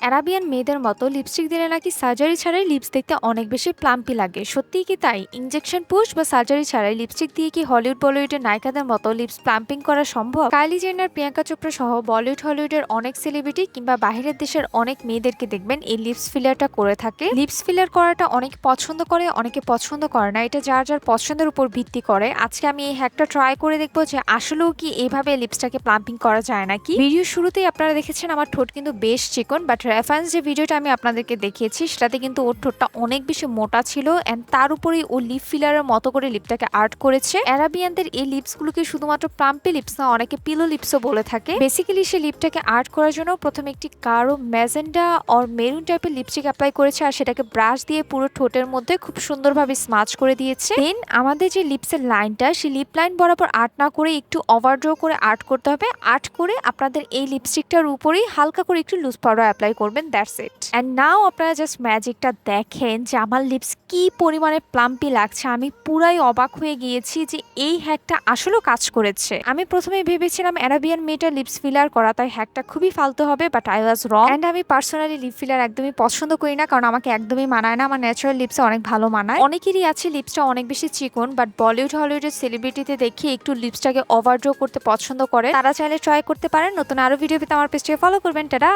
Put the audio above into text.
Arabian মেয়েদের মতো lipstick দিলে নাকি সার্জারি ছাড়াই লিপস দেখতে অনেক বেশি প্লাম্পি লাগে। সত্যিই কি তাই? ইনজেকশন পুশ বা সার্জারি ছাড়াই লিপস্টিক দিয়ে কি হলিউড বলিউডের নায়িকাদের মতো লিপস প্লাম্পিং করা সম্ভব? কাইলি জেনার, প্রিয়াঙ্কা চোপড়া সহ বলিউড হলিউডের অনেক সেলিব্রিটি কিংবা বাইরের দেশের অনেক মেয়েদেরকে দেখবেন এই লিপস ফিলারটা করে থাকে। লিপস ফিলার করাটা অনেকে পছন্দ করে, অনেকে পছন্দ করে না। এটা যার যার পছন্দের উপর ভিত্তি করে। আজকে আমি এই হ্যাকটা ট্রাই করে দেখবো যে আসলেও কি এইভাবে লিপসটাকে প্লাম্পিং করা যায় নাকি। ভিডিও শুরুতেই আপনারা দেখেছেন আমার ঠোঁট কিন্তু বেশ চিকন, বাট রেফারেন্স যে ভিডিওটা আমি আপনাদেরকে দেখিয়েছি সেটাতে কিন্তু ওর ঠোঁটটা অনেক বেশি মোটা ছিল এন্ড তার উপরেই ও লিপ ফিলারের মতো করে লিপটাকে আর্ট করেছে। অ্যারাবিয়ানদের এই লিপসগুলোকে শুধুমাত্র প্লাম্পি লিপস না, অনেকে পিলো লিপসও বলে থাকে। বেসিক্যালি সে লিপটাকে আর্ট করার জন্য প্রথমে একটি গাঢ় ম্যাজেন্ডা অর মেরুন টাইপের লিপস্টিক অ্যাপ্লাই করেছে আর সেটাকে ব্রাশ দিয়ে পুরো ঠোঁটের মধ্যে খুব সুন্দরভাবে স্মাচ করে দিয়েছে। দেন আমাদের যে লিপসের লাইনটা, সেই লিপ লাইন বরাবর আর্ট না করে একটু ওভারড্র করে আর্ট করতে হবে। আর্ট করে আপনাদের এই লিপস্টিকটার উপরেই হালকা করে একটু লুজ পাউডার অ্যাপ্লাই করবেন, দ্যাটস ইট। অ্যান্ড নাও আপনারা জাস্ট ম্যাজিকটা দেখেন যে আমার লিপস কি পরিমাণে প্লাম্পি লাগছে। আমি পুরাই অবাক হয়ে গিয়েছি যে এই হ্যাকটা আসলেও কাজ করেছে। আমি প্রথমে ভেবেছিলাম অ্যারাবিয়ান মেয়েটা লিপস ফিলার করা, তাই হ্যাকটা খুবই ফালতু হবে, but I was wrong. And আমি পার্সোনালি লিপ ফিলার একদমই পছন্দ করি না, কারণ আমাকে একদমই মানায় না। আমার ন্যাচারাল লিপসে অনেক ভালো মানায়। অনেকেরই আছে লিপসটা অনেক বেশি চিকন, বাট বলিউড হলিউডের সেলিব্রিটিতে দেখি একটু লিপসটাকে ওভারড্র করতে পছন্দ করে। তারা চাইলে ট্রাই করতে পারেন। নতুন আরো ভিডিও পেতে আমার পেজটাকে ফলো করবেন। টাটা।